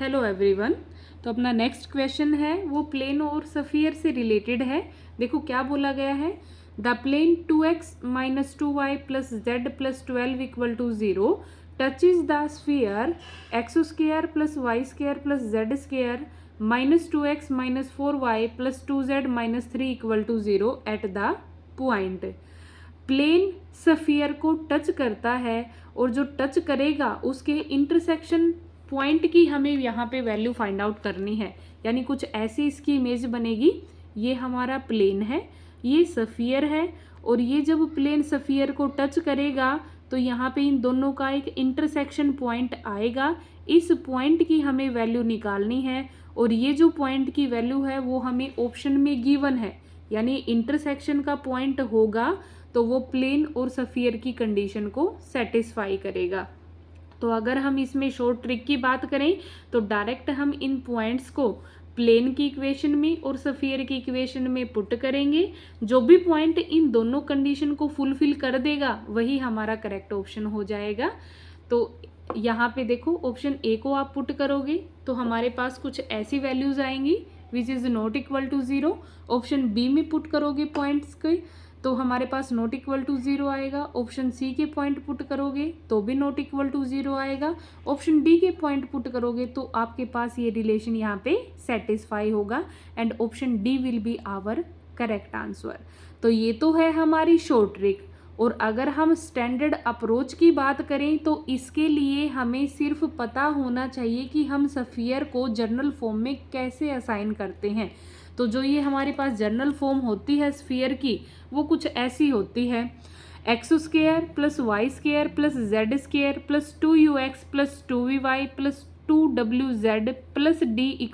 Hello everyone. तो अपना next question है वो प्लेन और सफियर से रिलेटेड है। देखो क्या बोला गया है, the plane 2x - 2y + z + 12 = 0 touches the sphere x² + y² + z² -2x - 4y + 2z - 3 = 0 at the point. Plane sphere को टच करता है और जो टच करेगा उसके इंटरसेक्शन पॉइंट की हमें यहाँ पे वैल्यू फाइंड आउट करनी है। यानी कुछ ऐसी इसकी इमेज बनेगी। ये हमारा प्लेन है, ये सफियर है, और ये जब प्लेन सफियर को टच करेगा तो यहाँ पे इन दोनों का एक इंटरसेक्शन पॉइंट आएगा। इस पॉइंट की हमें वैल्यू निकालनी है, और ये जो पॉइंट की वैल्यू है वो हमें ऑप्शन में गिवन है। यानी इंटरसेक्शन का पॉइंट होगा तो वो प्लेन और सफियर की कंडीशन को सेटिस्फाई करेगा। तो अगर हम इसमें शॉर्ट ट्रिक की बात करें तो डायरेक्ट हम इन पॉइंट्स को प्लेन की इक्वेशन में और सफियर की इक्वेशन में पुट करेंगे। जो भी पॉइंट इन दोनों कंडीशन को फुलफिल कर देगा वही हमारा करेक्ट ऑप्शन हो जाएगा। तो यहाँ पे देखो ऑप्शन ए को आप पुट करोगे तो हमारे पास कुछ ऐसी वैल्यूज आएंगी which is not equal to 0। Option B में पुट करोगे पॉइंट्स के तो हमारे पास नॉट इक्वल टू 0 आएगा। ऑप्शन सी के पॉइंट पुट करोगे तो भी नॉट इक्वल टू 0 आएगा। ऑप्शन डी के पॉइंट पुट करोगे तो आपके पास ये रिलेशन यहाँ पे सेटिस्फाई होगा and option D will be our correct answer. तो ये तो है हमारी शॉर्ट ट्रिक। और अगर हम स्टैंडर्ड अप्रोच की बात करें तो इसके लिए हमें सिर्फ पता होना चाहिए कि हम सफियर को जर्नल फॉर्म में कैसे असाइन करते हैं। तो जो ये हमारे पास जर्नल फॉर्म होती है स्फीयर की वो कुछ ऐसी होती है, x² + y² + z² + 2ux + 2vy + 2wz + d =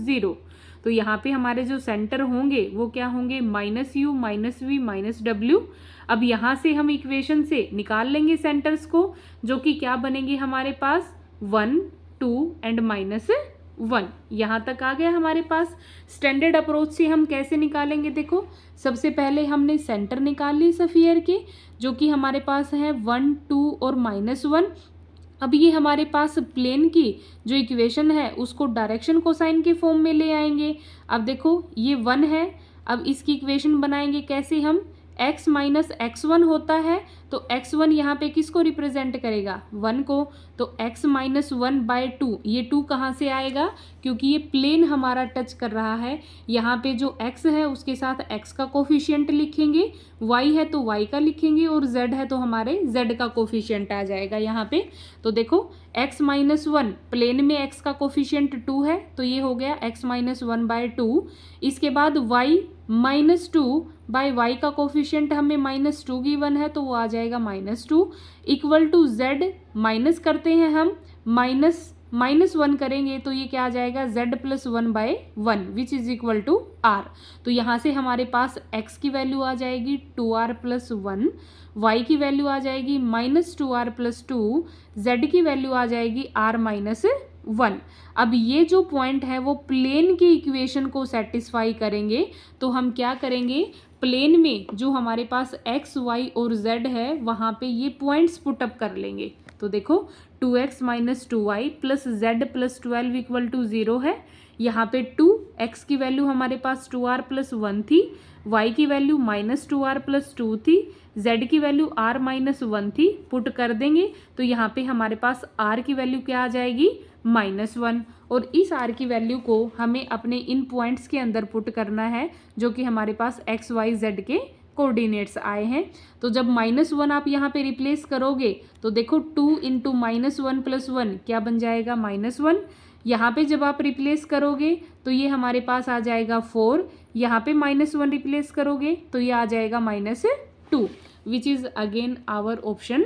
0। तो यहाँ पे हमारे जो सेंटर होंगे वो क्या होंगे, -u -v -w। अब यहाँ से हम इक्वेशन से निकाल लेंगे सेंटर्स को, जो कि क्या बनेंगे हमारे पास 1 2 एंड -1। यहाँ तक आ गया हमारे पास। स्टैंडर्ड अप्रोच से हम कैसे निकालेंगे, देखो सबसे पहले हमने सेंटर निकाल ली सफियर के, जो कि हमारे पास है 1 2 और -1। अब ये हमारे पास प्लेन की जो इक्वेशन है उसको डायरेक्शन कोसाइन के फॉर्म में ले आएंगे। अब देखो ये 1 है, अब इसकी इक्वेशन बनाएंगे कैसे हम, x - x1 होता है तो x1 यहाँ पे किसको रिप्रेजेंट करेगा, 1 को। तो x - 1/2, ये 2 कहाँ से आएगा, क्योंकि ये प्लेन हमारा टच कर रहा है। यहाँ पे जो x है उसके साथ x का कोफिशिएंट लिखेंगे, y है तो y का लिखेंगे, और z है तो हमारे z का कोफिशिएंट आ जाएगा यहाँ पे। तो देखो x - 1 प्लेन में x का कोफिशिएंट 2 है तो ये हो गया x - 1/2। इसके बाद y -2/y का कोफिशिएंट हमें -2 गिवन है तो वो आ जाएगा -2 इक्वल टू z माइनस करते हैं हम, -1 करेंगे तो ये क्या आ जाएगा z + 1/1 which is equal to r। तो यहाँ से हमारे पास x की वैल्यू आ जाएगी 2r + 1, y की वैल्यू आ जाएगी -2r + 2, z की वैल्यू आ जाएगी r - 1। अब ये जो पॉइंट है वो प्लेन की इक्वेशन को सेटिस्फाई करेंगे। तो हम क्या करेंगे, प्लेन में जो हमारे पास x y और z है वहाँ पे ये पॉइंट्स पुटअप कर लेंगे। तो देखो 2x - 2y + z + 12 = 0 है। यहाँ पे 2 x की वैल्यू हमारे पास 2r + 1 थी, y की वैल्यू -2r + 2 थी, z की वैल्यू r - 1 थी। पुट कर देंगे तो यहाँ पे हमारे पास r की वैल्यू क्या आ जाएगी, -1। और इस r की वैल्यू को हमें अपने इन पॉइंट्स के अंदर पुट करना है जो कि हमारे पास x y z के कोऑर्डिनेट्स आए हैं। तो जब -1 आप यहाँ पे रिप्लेस करोगे तो देखो 2 × -1 + 1 क्या बन जाएगा, -1। यहाँ पे जब आप रिप्लेस करोगे तो ये हमारे पास आ जाएगा 4, यहाँ पे -1 रिप्लेस करोगे तो ये आ जाएगा -2 which is again our option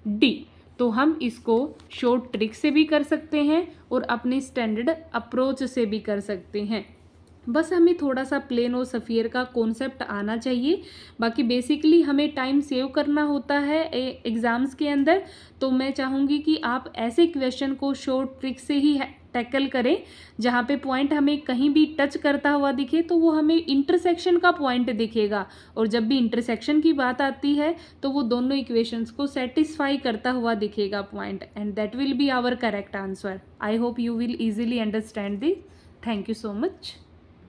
D. तो हम इसको शॉर्ट ट्रिक से भी कर सकते हैं और अपने स्टैंडर्ड अप्रोच से भी कर सकते हैं। बस हमें थोड़ा सा प्लेन और सफ़ियर का कॉन्सेप्ट आना चाहिए। बाकी बेसिकली हमें टाइम सेव करना होता है एग्ज़ाम्स के अंदर। तो मैं चाहूँगी कि आप ऐसे क्वेश्चन को शॉर्ट ट्रिक से ही टैकल करें, जहाँ पे पॉइंट हमें कहीं भी टच करता हुआ दिखे तो वो हमें इंटरसेक्शन का पॉइंट दिखेगा, और जब भी इंटरसेक्शन की बात आती है तो वो दोनों इक्वेशंस को सेटिस्फाई करता हुआ दिखेगा point, and that will be our correct answer. I hope you will easily understand this. Thank you so much.